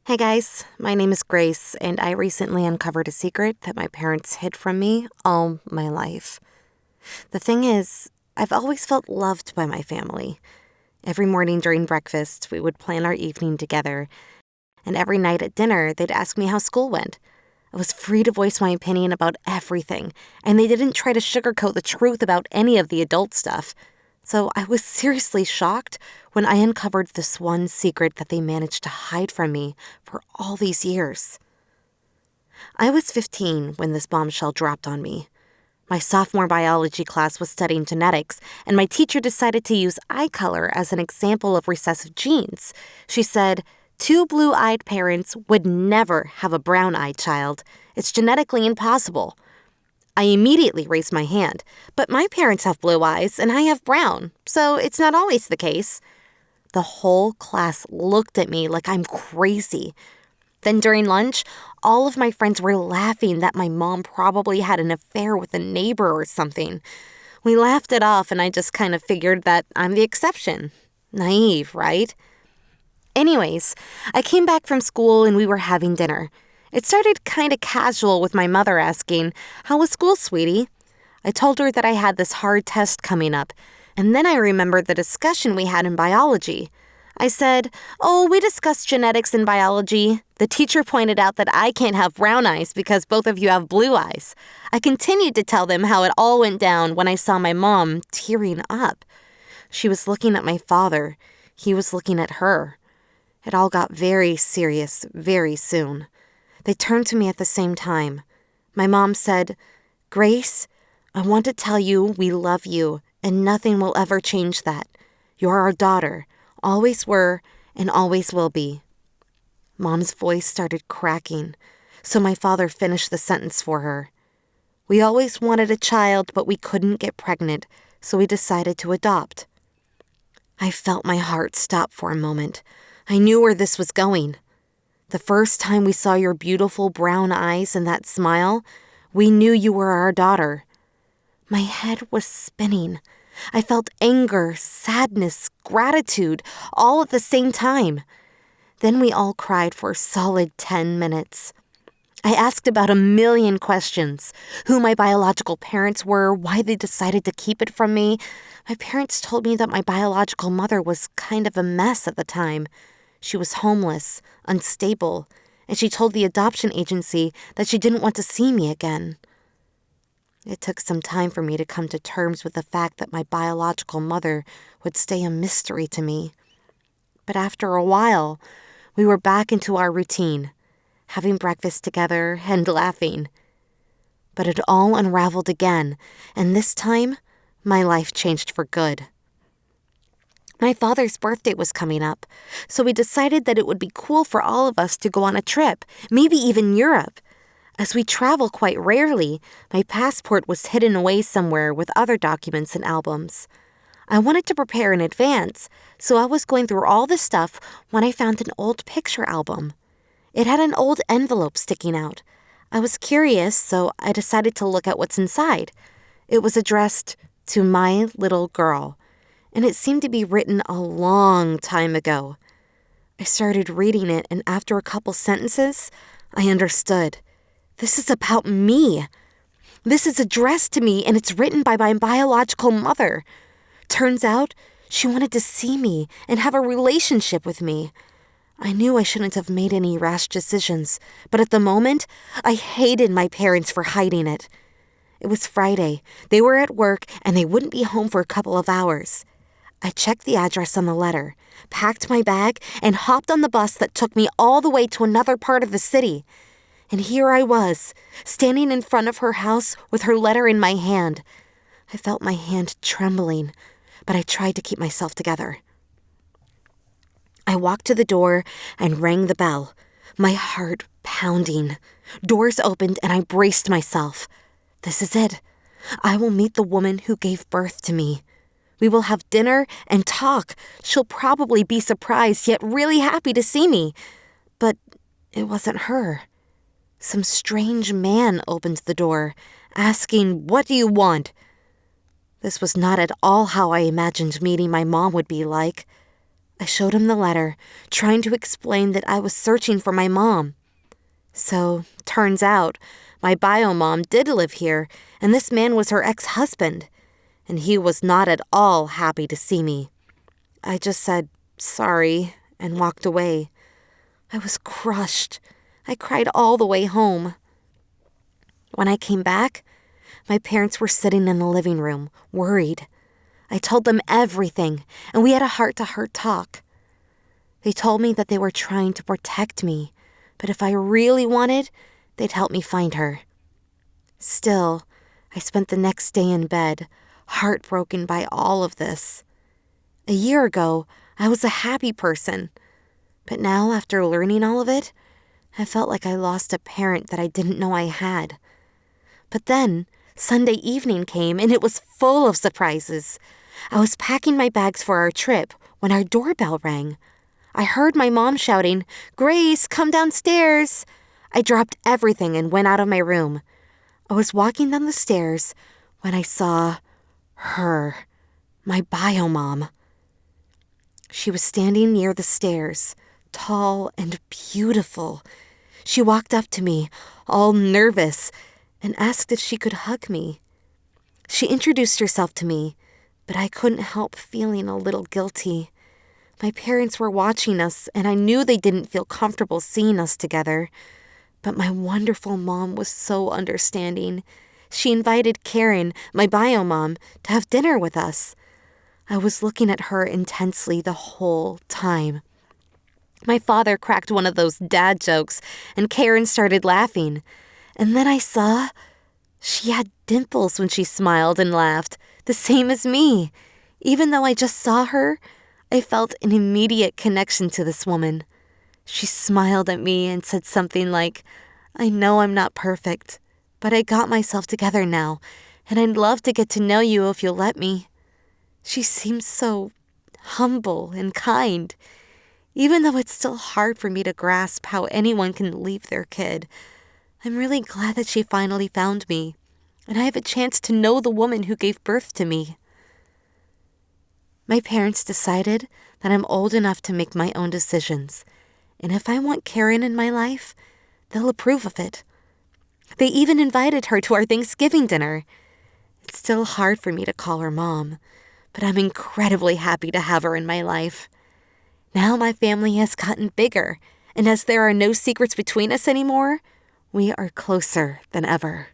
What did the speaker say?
Hey guys, my name is Grace, and I recently uncovered a secret that my parents hid from me all my life. The thing is, I've always felt loved by my family. Every morning during breakfast, we would plan our evening together, and every night at dinner, they'd ask me how school went. I was free to voice my opinion about everything, and they didn't try to sugarcoat the truth about any of the adult stuff. So I was seriously shocked when I uncovered this one secret that they managed to hide from me for all these years. I was 15 when this bombshell dropped on me. My sophomore biology class was studying genetics, and my teacher decided to use eye color as an example of recessive genes. She said, "Two blue-eyed parents would never have a brown-eyed child. It's genetically impossible." I immediately raised my hand, but my parents have blue eyes and I have brown, so it's not always the case. The whole class looked at me like I'm crazy. Then during lunch, all of my friends were laughing that my mom probably had an affair with a neighbor or something. We laughed it off and I just kind of figured that I'm the exception. Naive, right? Anyways, I came back from school and we were having dinner. It started kind of casual with my mother asking, "How was school, sweetie?" I told her that I had this hard test coming up, and then I remembered the discussion we had in biology. I said, "Oh, we discussed genetics in biology." The teacher pointed out that I can't have brown eyes because both of you have blue eyes. I continued to tell them how it all went down when I saw my mom tearing up. She was looking at my father. He was looking at her. It all got very serious very soon. They turned to me at the same time. My mom said, "Grace, I want to tell you we love you, and nothing will ever change that. You're our daughter, always were, and always will be." Mom's voice started cracking, so my father finished the sentence for her. "We always wanted a child, but we couldn't get pregnant, so we decided to adopt." I felt my heart stop for a moment. I knew where this was going. The first time we saw your beautiful brown eyes and that smile, we knew you were our daughter. My head was spinning. I felt anger, sadness, gratitude, all at the same time. Then we all cried for a solid 10 minutes. I asked about a million questions: who my biological parents were, why they decided to keep it from me. My parents told me that my biological mother was kind of a mess at the time. She was homeless, unstable, and she told the adoption agency that she didn't want to see me again. It took some time for me to come to terms with the fact that my biological mother would stay a mystery to me. But after a while, we were back into our routine, having breakfast together and laughing. But it all unraveled again, and this time, my life changed for good. My father's birthday was coming up, so we decided that it would be cool for all of us to go on a trip, maybe even Europe. As we travel quite rarely, my passport was hidden away somewhere with other documents and albums. I wanted to prepare in advance, so I was going through all the stuff when I found an old picture album. It had an old envelope sticking out. I was curious, so I decided to look at what's inside. It was addressed to my little girl, and it seemed to be written a long time ago. I started reading it, and after a couple sentences, I understood. This is about me. This is addressed to me, and it's written by my biological mother. Turns out, she wanted to see me and have a relationship with me. I knew I shouldn't have made any rash decisions, but at the moment, I hated my parents for hiding it. It was Friday. They were at work, and they wouldn't be home for a couple of hours. I checked the address on the letter, packed my bag, and hopped on the bus that took me all the way to another part of the city. And here I was, standing in front of her house with her letter in my hand. I felt my hand trembling, but I tried to keep myself together. I walked to the door and rang the bell, my heart pounding. Doors opened and I braced myself. This is it. I will meet the woman who gave birth to me. We will have dinner and talk. She'll probably be surprised yet really happy to see me. But it wasn't her. Some strange man opened the door, asking, "What do you want?" This was not at all how I imagined meeting my mom would be like. I showed him the letter, trying to explain that I was searching for my mom. So, turns out, my bio mom did live here, and this man was her ex-husband, and he was not at all happy to see me. I just said, sorry, and walked away. I was crushed. I cried all the way home. When I came back, my parents were sitting in the living room, worried. I told them everything, and we had a heart-to-heart talk. They told me that they were trying to protect me, but if I really wanted, they'd help me find her. Still, I spent the next day in bed, heartbroken by all of this. A year ago, I was a happy person, but now, after learning all of it, I felt like I lost a parent that I didn't know I had. But then, Sunday evening came, and it was full of surprises. I was packing my bags for our trip when our doorbell rang. I heard my mom shouting, "Grace, come downstairs!" I dropped everything and went out of my room. I was walking down the stairs when I saw her, my bio mom. She was standing near the stairs, tall and beautiful. She walked up to me, all nervous, and asked if she could hug me. She introduced herself to me, but I couldn't help feeling a little guilty. My parents were watching us, and I knew they didn't feel comfortable seeing us together. But my wonderful mom was so understanding. She invited Karen, my bio mom, to have dinner with us. I was looking at her intensely the whole time. My father cracked one of those dad jokes, and Karen started laughing. And then I saw she had dimples when she smiled and laughed, the same as me. Even though I just saw her, I felt an immediate connection to this woman. She smiled at me and said something like, "I know I'm not perfect, but I got myself together now, and I'd love to get to know you if you'll let me." She seemed so humble and kind. Even though it's still hard for me to grasp how anyone can leave their kid, I'm really glad that she finally found me, and I have a chance to know the woman who gave birth to me. My parents decided that I'm old enough to make my own decisions, and if I want Karen in my life, they'll approve of it. They even invited her to our Thanksgiving dinner. It's still hard for me to call her mom, but I'm incredibly happy to have her in my life. Now my family has gotten bigger, and as there are no secrets between us anymore, we are closer than ever.